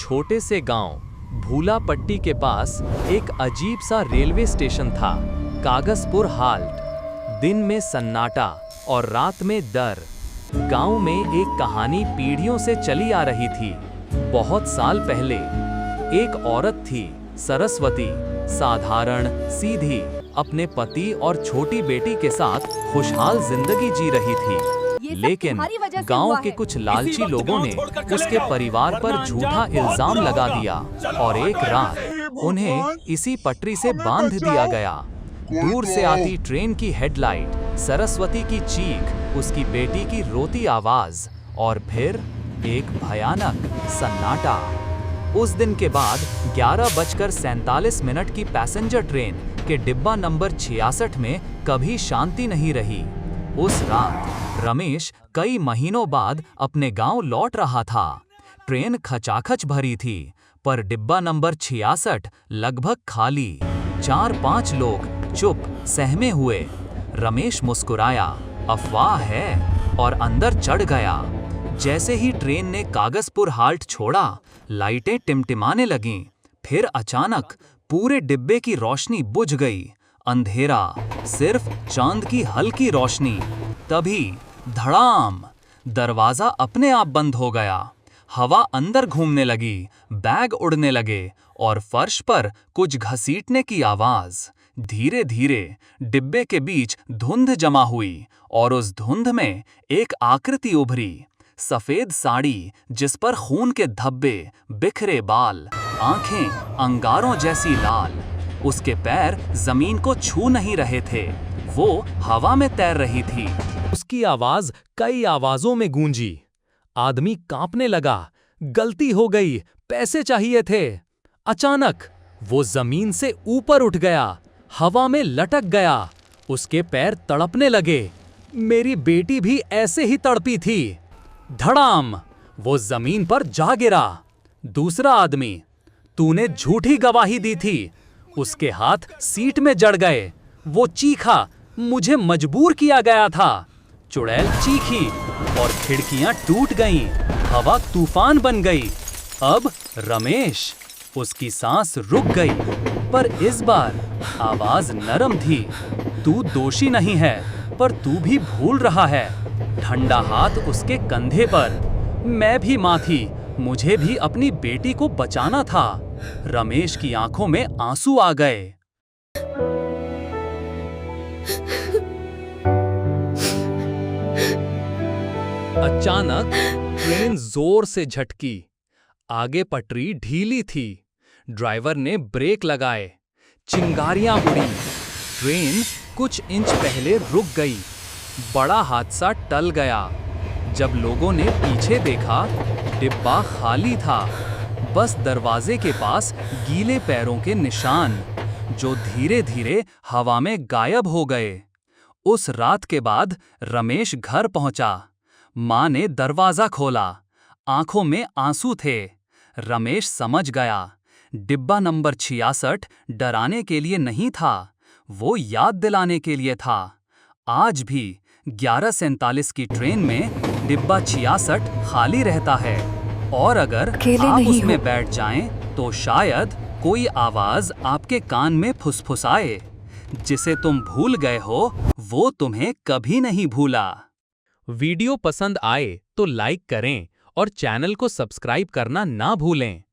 छोटे से गांव भूलापट्टी के पास एक अजीब सा रेलवे स्टेशन था। कागजपुर हाल्ट। दिन में सन्नाटा और रात में डर। गांव में एक कहानी पीढ़ियों से चली आ रही थी। बहुत साल पहले एक औरत थी, सरस्वती, साधारण, सीधी, अपने पति और छोटी बेटी के साथ खुशहाल जिंदगी जी रही थी। लेकिन गांव के कुछ लालची लोगों ने उसके परिवार पर झूठा इल्जाम लगा दिया और एक रात उन्हें इसी पटरी से बांध दिया गया। दूर से आती ट्रेन की हेडलाइट, सरस्वती की चीख, उसकी बेटी की रोती आवाज और फिर एक भयानक सन्नाटा। उस दिन के बाद 11:47 की पैसेंजर ट्रेन के डिब्बा नंबर 66 में कभी शांति नहीं रही। उस रात रमेश कई महीनों बाद अपने गांव लौट रहा था। ट्रेन खचाखच भरी थी, पर डिब्बा नंबर 66 लगभग खाली। 4-5 लोग चुप सहमे हुए। रमेश मुस्कुराया, अफवाह है, और अंदर चढ़ गया। जैसे ही ट्रेन ने कागजपुर हाल्ट छोड़ा, लाइटें टिमटिमाने लगीं। फिर अचानक पूरे डिब्बे की रोशनी बुझ गई। अंधेरा, सिर्फ चांद की हल्की रोशनी। तभी धड़ाम, दरवाजा अपने आप बंद हो गया। हवा अंदर घूमने लगी, बैग उड़ने लगे और फर्श पर कुछ घसीटने की आवाज। धीरे धीरे डिब्बे के बीच धुंध जमा हुई और उस धुंध में एक आकृति उभरी। सफेद साड़ी जिस पर खून के धब्बे, बिखरे बाल, आंखें अंगारों जैसी लाल। उसके पैर जमीन को छू नहीं रहे थे, वो हवा में तैर रही थी। उसकी आवाज कई आवाजों में गूंजी। आदमी कांपने लगा, गलती हो गई, पैसे चाहिए थे। अचानक वो जमीन से ऊपर उठ गया, हवा में लटक गया। उसके पैर तड़पने लगे। मेरी बेटी भी ऐसे ही तड़पी थी। धड़ाम, वो जमीन पर जा गिरा। दूसरा आदमी, तूने झूठी गवाही दी थी। उसके हाथ सीट में जड़ गए। वो चीखा, मुझे मजबूर किया गया था। चुड़ैल चीखी और खिड़कियां टूट गईं। हवा तूफान बन गई। अब रमेश, उसकी सांस रुक गई, पर इस बार आवाज नरम थी। तू दोषी नहीं है, पर तू भी भूल रहा है। ठंडा हाथ उसके कंधे पर। मैं भी मां थी, मुझे भी अपनी बेटी को बचाना था। रमेश की आंखों में आंसू आ गए। अचानक ट्रेन जोर से झटकी। आगे पटरी ढीली थी। ड्राइवर ने ब्रेक लगाए। चिंगारियां उड़ी। ट्रेन कुछ इंच पहले रुक गई। बड़ा हादसा टल गया। जब लोगों ने पीछे देखा, डिब्बा खाली था। बस दरवाजे के पास गीले पैरों के निशान, जो धीरे धीरे हवा में गायब हो गए। उस रात के बाद रमेश घर पहुंचा। मां ने दरवाजा खोला। आंखों में आंसू थे। रमेश समझ गया, डिब्बा नंबर 66 डराने के लिए नहीं था, वो याद दिलाने के लिए था। आज भी 11:47 की ट्रेन में डिब्बा 66 खाली रहता है, और अगर आप उसमें बैठ जाएं, तो शायद कोई आवाज आपके कान में फुसफुसाए, जिसे तुम भूल गए हो, वो तुम्हें कभी नहीं भूला। वीडियो पसंद आए तो लाइक करें और चैनल को सब्सक्राइब करना ना भूलें।